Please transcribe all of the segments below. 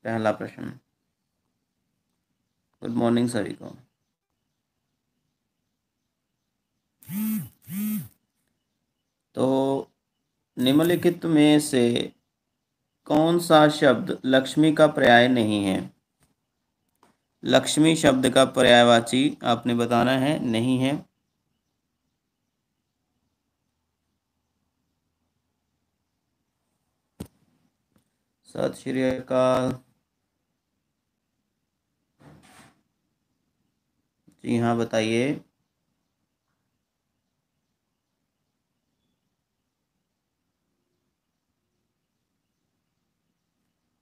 पहला प्रश्न। Good morning सभी को। तो निम्नलिखित में से कौन सा शब्द लक्ष्मी का पर्याय नहीं है? लक्ष्मी शब्द का पर्यायवाची आपने बताना है, नहीं है। सत श्री अकाल। जी हाँ, बताइए।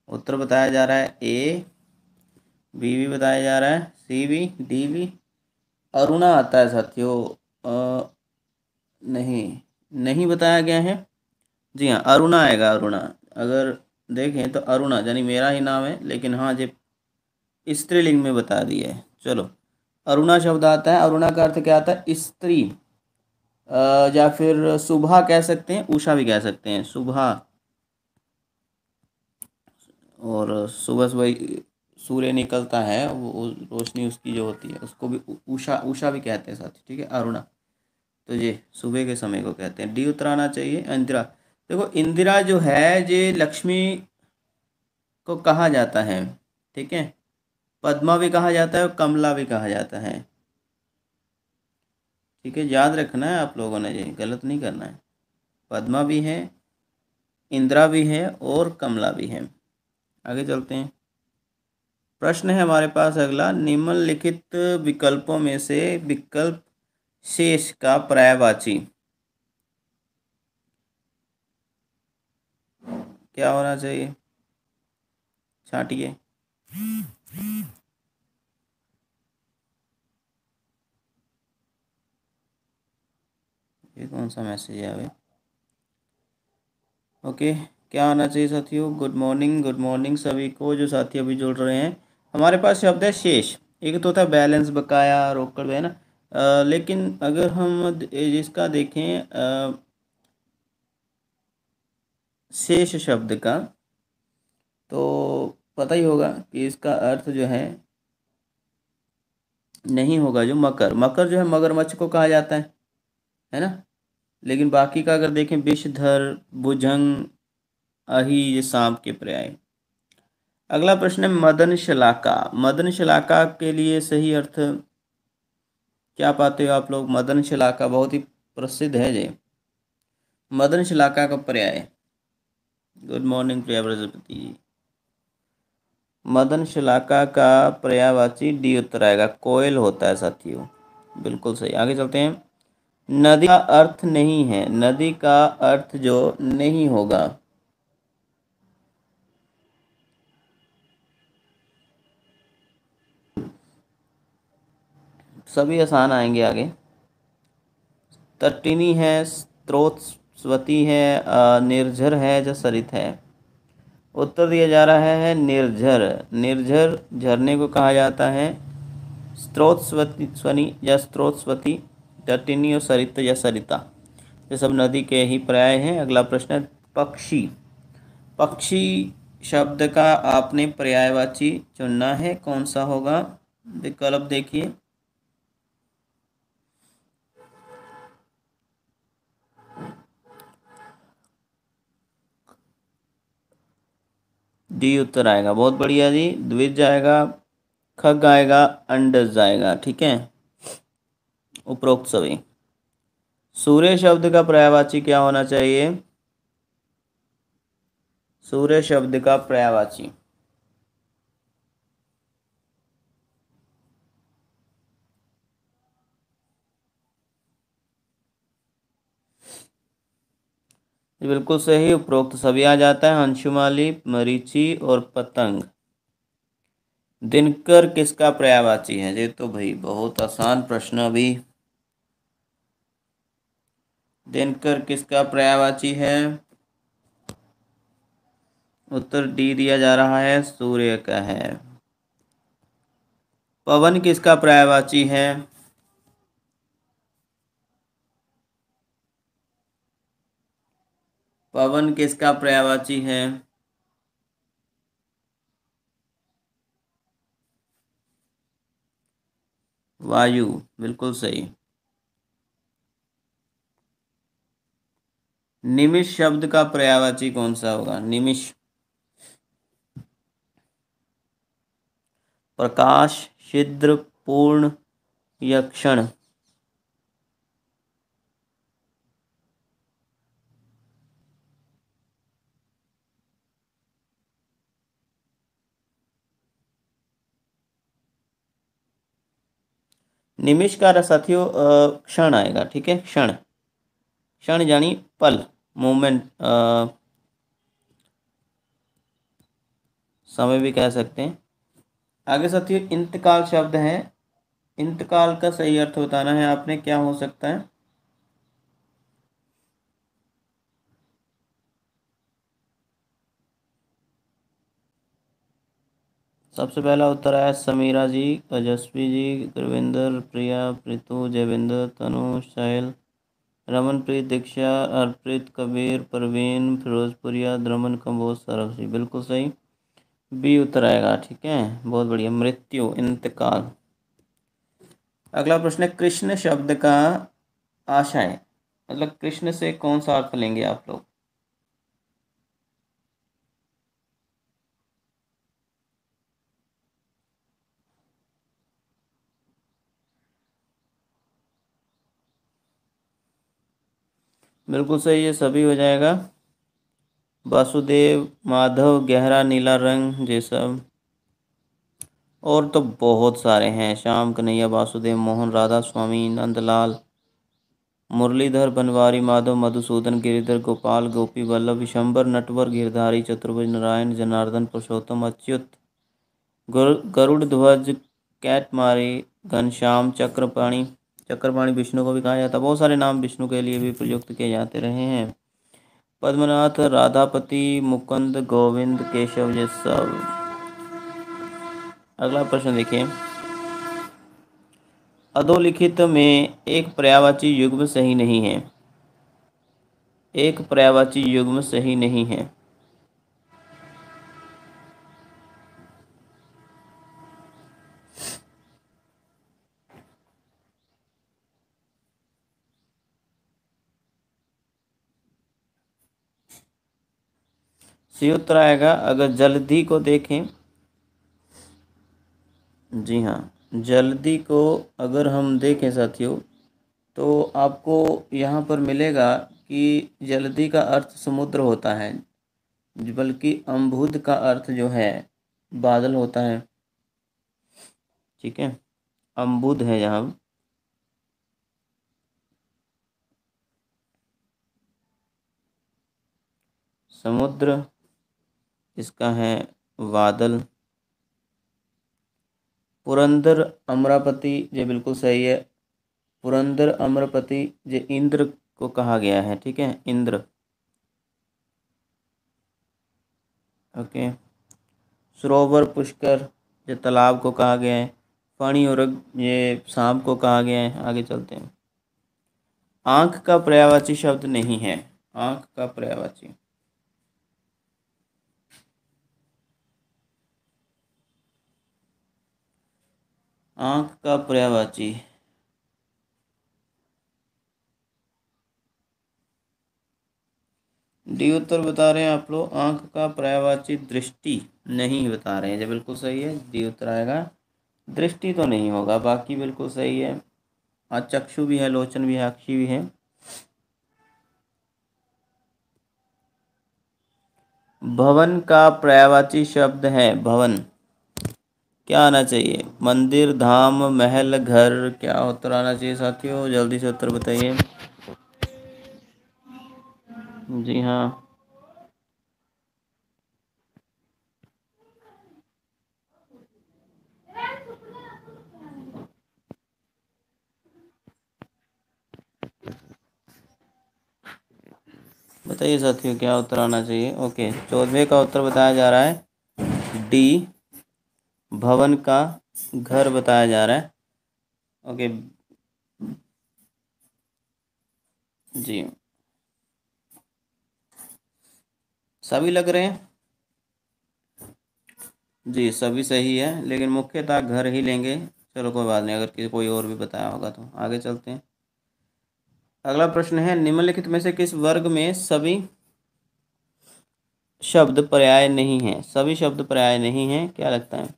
उत्तर बताया जा रहा है ए, बी भी बताया जा रहा है, सी भी, डी भी। अरुणा आता है साथियों। नहीं, नहीं बताया गया है। जी हाँ, अरुणा आएगा, अरुणा। अगर देखें तो अरुणा यानी मेरा ही नाम है, लेकिन हाँ जी स्त्रीलिंग में बता दिया है। चलो, अरुणा शब्द आता है। अरुणा का अर्थ क्या आता है? स्त्री। या फिर सुबह कह सकते हैं, उषा भी कह सकते हैं, सुबह। और सुबह सुबह सूर्य निकलता है, वो रोशनी उसकी जो होती है उसको भी उषा, उषा भी कहते हैं साथी। ठीक है, अरुणा। तो ये सुबह के समय को कहते हैं। डी उत्तर आना चाहिए, इंदिरा। देखो, इंदिरा जो है ये लक्ष्मी को कहा जाता है। ठीक है, पद्मा भी कहा जाता है और कमला भी कहा जाता है। ठीक है, याद रखना है आप लोगों ने, ये गलत नहीं करना है। पद्मा भी है, इंदिरा भी है और कमला भी है। आगे चलते हैं। प्रश्न है हमारे पास अगला। निम्नलिखित विकल्पों में से विकल्प शेष का पर्यायवाची क्या होना चाहिए? छांटिए। ये कौन सा मैसेज है अभी? ओके, क्या आना चाहिए साथियों? गुड मॉर्निंग, गुड मॉर्निंग सभी को जो साथी अभी जुड़ रहे हैं। हमारे पास शब्द है शेष। एक तो होता है बैलेंस, बकाया, रोकड़, है ना। लेकिन अगर हम इसका देखें शेष शब्द का, तो पता ही होगा कि इसका अर्थ जो नहीं होगा। जो मकर, मकर जो है मगरमच्छ को कहा जाता है ना। लेकिन बाकी का अगर देखें, विषधर, भुजंग, अही, ये सांप के पर्याय। अगला प्रश्न है मदन शलाका। मदन शलाका के लिए सही अर्थ क्या पाते हो आप लोग? मदन शलाका बहुत ही प्रसिद्ध है ये। मदन शलाका का पर्याय। गुड मॉर्निंग प्रिया प्रजापति जी। मदन शलाका का पर्यायवाची डी उत्तर आएगा, कोयल होता है साथियों। बिल्कुल सही। आगे चलते हैं। नदी का अर्थ नहीं है, नदी का अर्थ जो नहीं होगा। सभी आसान आएंगे आगे। तटिनी है, स्रोतस्वती है, निर्झर है, या सरित है? उत्तर दिया जा रहा है निर्झर। निर्झर झरने को कहा जाता है। स्रोतस्वती स्वनी या स्रोतस्वती, तटिनी और सरित या सरिता, ये सब नदी के ही पर्याय हैं। अगला प्रश्न है पक्षी। पक्षी शब्द का आपने पर्यायवाची चुनना है, कौन सा होगा? विकल्प देखिए। डी उत्तर आएगा, बहुत बढ़िया जी। द्विज आएगा, खग आएगा, अंडज आएगा। ठीक है, उपरोक्त सभी। सूर्य शब्द का पर्यायवाची क्या होना चाहिए? सूर्य शब्द का पर्यायवाची बिल्कुल सही, उपरोक्त सभी आ जाता है। अंशुमाली, मरीचि और पतंग। दिनकर किसका पर्यायवाची है? ये तो भाई बहुत आसान प्रश्न। अभी दिनकर किसका पर्यायवाची है? उत्तर डी दिया जा रहा है, सूर्य का है। पवन किसका पर्यायवाची है? पवन किसका पर्यायवाची है? वायु, बिल्कुल सही। निमिष शब्द का पर्यायवाची कौन सा होगा? निमिष। प्रकाश, छिद्र, पूर्ण या क्षण? निमिष का साथियों क्षण आएगा, ठीक है, क्षण। क्षण यानी पल, मोमेंट, समय भी कह सकते हैं। आगे साथियों इंतकाल शब्द है। इंतकाल का सही अर्थ बताना है आपने, क्या हो सकता है? सबसे पहला उत्तर आया समीरा जी, तेजस्वी जी, गुरविंदर, प्रिया, प्रीतु, जयविंदर, तनु, साहिल, रमनप्रीत, दीक्षा, हरप्रीत, कबीर, परवीन, फिरोजपुरिया, द्रमन, कंबोज, सरव जी, बिल्कुल सही। बी उत्तर आएगा, ठीक है, बहुत बढ़िया। मृत्यु, इंतकाल। अगला प्रश्न है, कृष्ण शब्द का आशय, मतलब कृष्ण से कौन सा अर्थ लेंगे आप लोग? बिल्कुल सही, ये सभी हो जाएगा। वासुदेव, माधव, गहरा नीला रंग, ये सब। और तो बहुत सारे हैं, श्याम कन्हैया, वासुदेव, मोहन, राधा स्वामी, नंदलाल, मुरलीधर, बनवारी, माधव, मधुसूदन, गिरिधर, गोपाल, गोपी वल्लभ, विशंबर, नटवर, गिरधारी, चतुर्भुज, नारायण, जनार्दन, पुरुषोत्तम, अच्युत, गरुड़ ध्वज, कैटमारी, घनश्याम, चक्रपाणि। चक्रपाणि विष्णु को भी कहा जाता है, बहुत सारे नाम विष्णु के लिए भी प्रयुक्त किए जाते रहे हैं। पद्मनाथ, राधापति, मुकुंद, गोविंद, केशव, ये सब। अगला प्रश्न देखिए, अधोलिखित में एक पर्यायवाची युग्म सही नहीं है। एक पर्यायवाची युग्म सही नहीं है। सी उत्तर आएगा। अगर जल्दी को देखें, जी हाँ, जल्दी को अगर हम देखें साथियों, तो आपको यहाँ पर मिलेगा कि जल्दी का अर्थ समुद्र होता है, बल्कि अम्बुद का अर्थ जो है बादल होता है, ठीक है, अम्बुद है यहाँ। समुद्र इसका है बादल। पुरंदर, अमरापति, ये बिल्कुल सही है। पुरंदर, अमरपति, ये इंद्र को कहा गया है, ठीक है, इंद्र। ओके। सरोवर, पुष्कर, ये तालाब को कहा गया है। पानी और ये सांप को कहा गया है। आगे चलते हैं। आंख का पर्यायवाची शब्द नहीं है। आंख का पर्यायवाची, आंख का पर्यायवाची, डी उत्तर बता रहे हैं आप लोग। आंख का पर्यायवाची दृष्टि नहीं बता रहे हैं, ये बिल्कुल सही है, डी उत्तर आएगा। दृष्टि तो नहीं होगा, बाकी बिल्कुल सही है। चक्षु भी है, लोचन भी है, अक्षी भी है। भवन का पर्यायवाची शब्द है भवन, क्या आना चाहिए? मंदिर, धाम, महल, घर, क्या उत्तर आना चाहिए साथियों? जल्दी से उत्तर बताइए। जी हाँ, बताइए साथियों, क्या उत्तर आना चाहिए? ओके, 14वें का उत्तर बताया जा रहा है डी, भवन का घर बताया जा रहा है। ओके जी, सभी लग रहे हैं। जी सभी सही है, लेकिन मुख्यतः घर ही लेंगे। चलो कोई बात नहीं, अगर कोई और भी बताया होगा तो आगे चलते हैं। अगला प्रश्न है, निम्नलिखित में से किस वर्ग में सभी शब्द पर्याय नहीं हैं? सभी शब्द पर्याय नहीं हैं, क्या लगता है?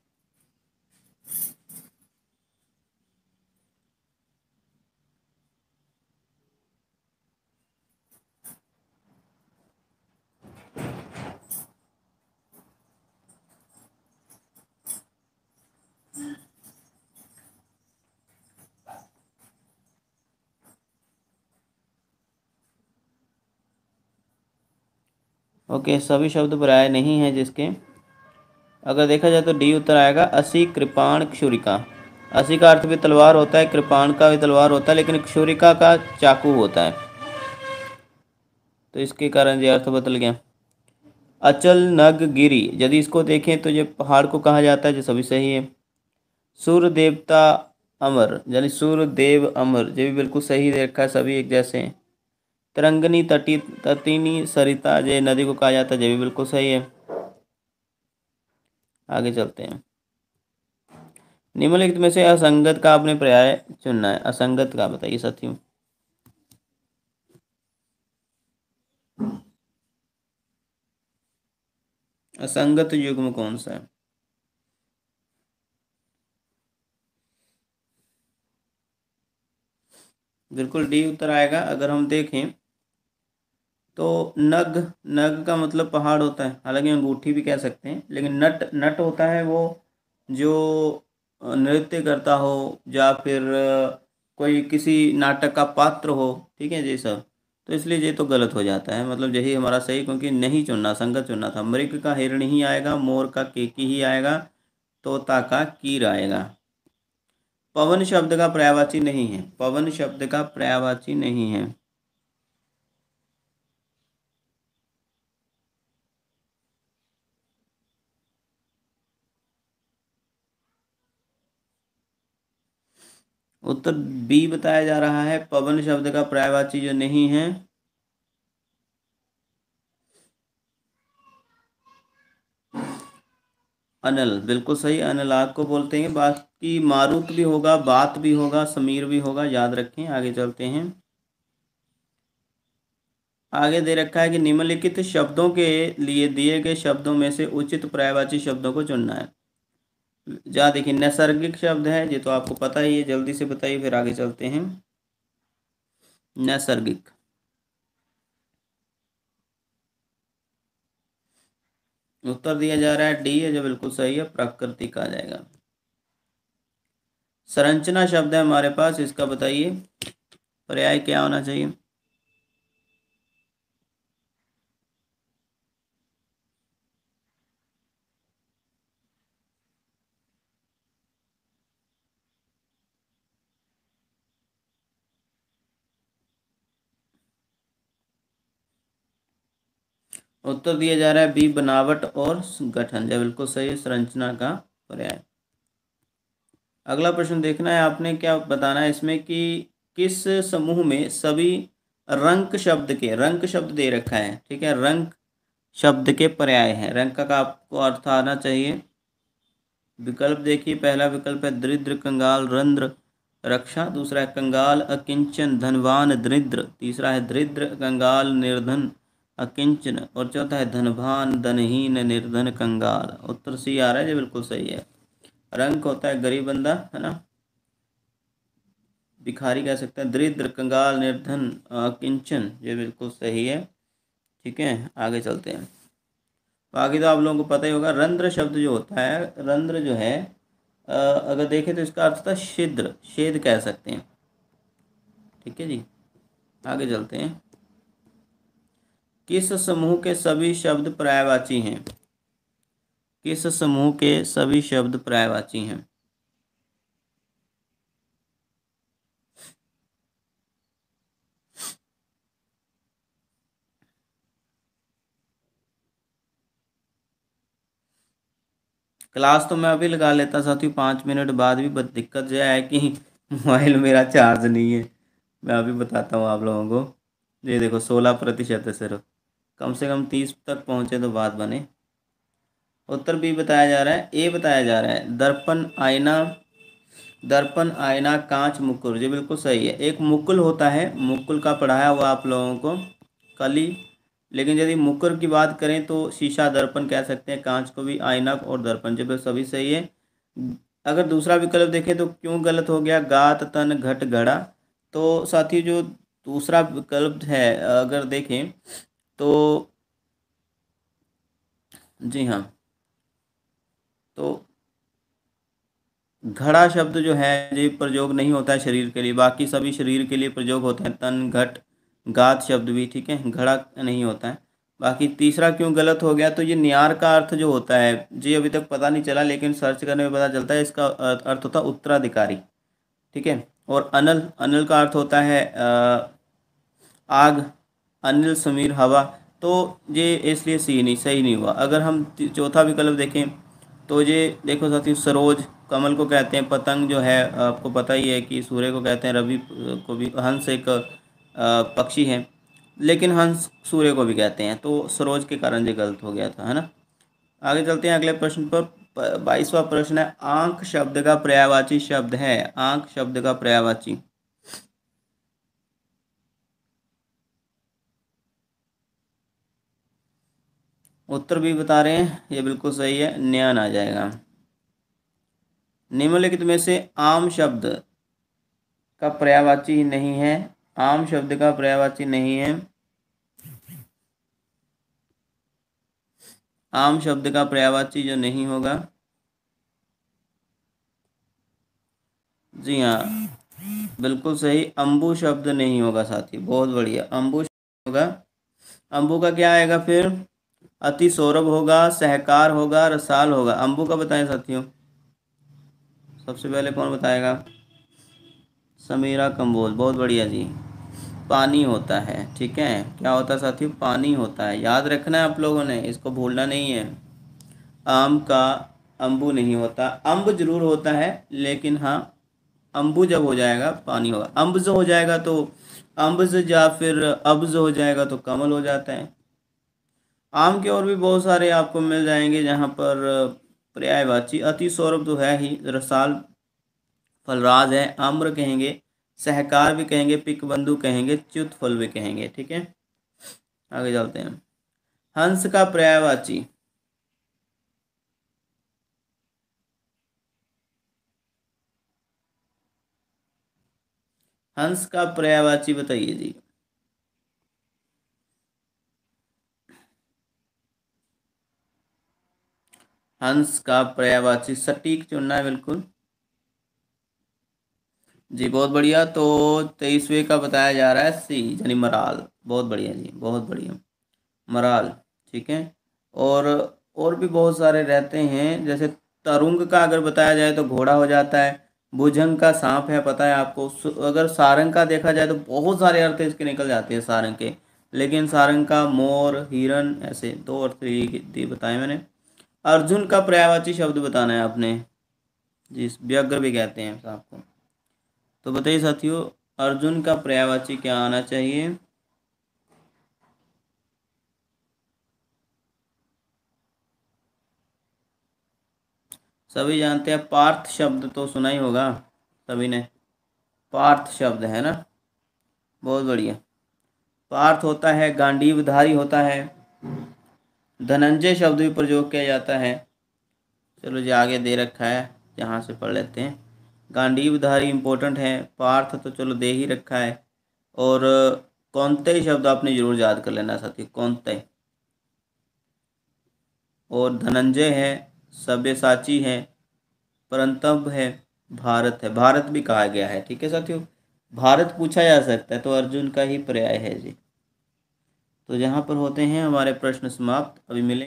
ओके, सभी शब्द पर्याय नहीं हैं जिसके, अगर देखा जाए तो डी उत्तर आएगा। असी कृपाण क्षुरिका। असी का अर्थ भी तलवार होता है, कृपाण का भी तलवार होता है, लेकिन क्षुरिका का चाकू होता है, तो इसके कारण ये अर्थ बदल गया। अचल नग गिरी, यदि इसको देखें तो ये पहाड़ को कहा जाता है, जो सभी सही है। सूर्य देवता अमर, यानी सूर्य देव अमर, ये भी बिल्कुल सही दे रखा है, सभी एक जैसे हैं। तरंगनी तटी तटिनी सरिता, ये नदी को कहा जाता है, ये भी बिल्कुल सही है। आगे चलते हैं। निम्नलिखित में से असंगत का आपने पर्याय चुनना है। असंगत का बताइए साथियों। असंगत युग्म कौन सा है? बिल्कुल डी उत्तर आएगा। अगर हम देखें तो नग, नग का मतलब पहाड़ होता है, हालांकि अंगूठी भी कह सकते हैं, लेकिन नट, नट होता है वो जो नृत्य करता हो, या फिर कोई किसी नाटक का पात्र हो, ठीक है जी सब, तो इसलिए ये तो गलत हो जाता है, मतलब यही हमारा सही, क्योंकि नहीं चुनना, संगत चुनना था। मृग का हिरण ही आएगा, मोर का केकी ही आएगा, तोता का कीर आएगा। पवन शब्द का पर्यायवाची नहीं है, पवन शब्द का पर्यायवाची नहीं है। उत्तर बी बताया जा रहा है, पवन शब्द का पर्यायवाची जो नहीं है। अनल, बिल्कुल सही, अनल आग को बोलते हैं। बाकी मारुत भी होगा, बात भी होगा, समीर भी होगा, याद रखें। आगे चलते हैं। आगे दे रखा है कि निम्नलिखित शब्दों के लिए दिए गए शब्दों में से उचित पर्यायवाची शब्दों को चुनना है। जहाँ देखिए नैसर्गिक शब्द है, ये तो आपको पता ही है, जल्दी से बताइए, फिर आगे चलते हैं। नैसर्गिक, उत्तर दिया जा रहा है डी है, जो बिल्कुल सही है, प्राकृतिक आ जाएगा। संरचना शब्द है हमारे पास, इसका बताइए पर्याय क्या होना चाहिए। उत्तर दिया जा रहा है बी, बनावट और गठन, जो बिल्कुल सही है, संरचना का पर्याय। अगला प्रश्न देखना है आपने, क्या बताना है इसमें कि किस समूह में सभी रंक शब्द के, रंक शब्द दे रखा है, ठीक है, रंक शब्द के पर्याय है। रंक का आपको अर्थ आना चाहिए। विकल्प देखिए, पहला विकल्प है दरिद्र कंगाल रंध्र रक्षा, दूसरा है कंगाल अकिंचन धनवान दरिद्र, तीसरा है दरिद्र कंगाल निर्धन अकिंचन, और चौथा है धनवान धनहीन निर्धन कंगाल। उत्तर सी आ रहा है, जो बिल्कुल सही है। रंक होता है गरीब बंदा, है ना, भिखारी कह सकते हैं। दरिद्र कंगाल निर्धन अकिंचन, ये बिल्कुल सही है। ठीक है, आगे चलते हैं। बाकी तो आप लोगों को पता ही होगा, रंध्र शब्द जो होता है, रंध्र जो है, अगर देखें तो इसका अर्थ था छिद्र, छेद कह सकते हैं। ठीक है जी, आगे चलते हैं। किस समूह के सभी शब्द पर्यायवाची हैं? किस समूह के सभी शब्द पर्यायवाची हैं? क्लास तो मैं अभी लगा लेता साथियों, 5 मिनट बाद भी, बस दिक्कत यह है कि मोबाइल मेरा चार्ज नहीं है। मैं अभी बताता हूँ आप लोगों को। ये देखो 16% है सिर्फ, कम से कम 30 तक पहुँचे तो बात बने। उत्तर बी बताया जा रहा है, ए बताया जा रहा है, दर्पण आईना दर्पण, आईना, कांच, मुकुल। जी बिल्कुल सही है। एक मुकुल होता है, मुकुल का पढ़ाया हुआ आप लोगों को कल ही। लेकिन यदि मुकुल की बात करें तो शीशा, दर्पण कह सकते हैं, कांच को भी आईना और दर्पण। जी बिल्कुल सभी सही है। अगर दूसरा विकल्प देखें तो क्यों गलत हो गया, गात, तन, घट, घड़ा। तो साथियों जो दूसरा विकल्प है अगर देखें तो जी हाँ, तो घड़ा शब्द जो है ये प्रयोग नहीं होता है शरीर के लिए, बाकी सभी शरीर के लिए प्रयोग होते हैं। तन, घट, गात शब्द भी, ठीक है, घड़ा नहीं होता है। बाकी तीसरा क्यों गलत हो गया, तो ये न्यार का अर्थ जो होता है जी अभी तक पता नहीं चला, लेकिन सर्च करने में पता चलता है इसका अर्थ होता है उत्तराधिकारी, ठीक है। और अनल, अनल का अर्थ होता है आग, अनिल, समीर, हवा। तो ये इसलिए सी नहीं, सही नहीं हुआ। अगर हम चौथा विकल्प देखें तो ये देखो साथियों, सरोज कमल को कहते हैं, पतंग जो है आपको पता ही है कि सूर्य को कहते हैं, रवि को भी, हंस एक पक्षी है लेकिन हंस सूर्य को भी कहते हैं, तो सरोज के कारण ये गलत हो गया था, है ना। आगे चलते हैं अगले प्रश्न पर। 22वां प्रश्न है, आंख शब्द का पर्यायवाची शब्द है। आंख शब्द का पर्यायवाची, उत्तर भी बता रहे हैं, ये बिल्कुल सही है, न्यान आ जाएगा। निम्नलिखित में से आम शब्द का पर्यायवाची नहीं है, आम शब्द का पर्यायवाची नहीं है, आम शब्द का पर्यायवाची जो नहीं होगा, जी हाँ बिल्कुल सही, अम्बु शब्द नहीं होगा साथी, बहुत बढ़िया, अम्बु शब्द होगा। अम्बु का क्या आएगा फिर, अति सौरभ होगा, सहकार होगा, रसाल होगा। अम्बु का बताएं साथियों, सबसे पहले कौन बताएगा, समीरा कंबोज, बहुत बढ़िया जी। पानी होता है, ठीक है, क्या होता है साथियों, पानी होता है, याद रखना है आप लोगों ने, इसको भूलना नहीं है। आम का अम्बु नहीं होता, अम्ब जरूर होता है लेकिन हाँ, अम्बु जब हो जाएगा पानी होगा, अम्बज हो जाएगा तो अम्बज, या फिर अब्ज हो जाएगा तो कमल हो जाता है। आम के और भी बहुत सारे आपको मिल जाएंगे जहाँ पर पर्यायवाची, अति सौरभ तो है ही, रसाल, फलराज है, आम्र कहेंगे, सहकार भी कहेंगे, पिक बंधु कहेंगे, च्युत फल भी कहेंगे, ठीक है। आगे चलते हैं। हंस का पर्यायवाची, हंस का पर्यायवाची बताइए जी। हंस का पर्यायवाची सटीक चुनना है बिल्कुल। जी बहुत बढ़िया, तो 23वें का बताया जा रहा है सी, यानी मराल। बहुत बढ़िया जी, बहुत बढ़िया, मराल, ठीक है। और और भी बहुत सारे रहते हैं, जैसे तरुंग का अगर बताया जाए तो घोड़ा हो जाता है, भुजंग का सांप है, पता है आपको। अगर सारंग का देखा जाए तो बहुत सारे अर्थ इसके निकल जाते हैं सारंग के, लेकिन सारंग का मोर, हिरन, ऐसे दो अर्थ ये बताए मैंने। अर्जुन का पर्यायवाची शब्द बताना है आपने, जिस व्याघ्र भी कहते हैं सांप को। तो बताइए साथियों, अर्जुन का पर्यायवाची क्या आना चाहिए। सभी जानते हैं, पार्थ शब्द तो सुना ही होगा सभी ने, पार्थ शब्द है ना, बहुत बढ़िया। पार्थ होता है, गांडीवधारी होता है, धनंजय शब्द भी प्रयोग किया जाता है। चलो जी आगे दे रखा है, यहाँ से पढ़ लेते हैं। गांडीवधारी इंपॉर्टेंट है, पार्थ तो चलो दे ही रखा है। और कौनते शब्द आपने जरूर याद कर लेना साथी, कौनते। और धनंजय है, सब्यसाची है, परंतप है, भारत है, भारत भी कहा गया है, ठीक है साथियों। भारत पूछा जा सकता है तो अर्जुन का ही पर्याय है जी। तो यहाँ पर होते हैं हमारे प्रश्न समाप्त, अभी मिले।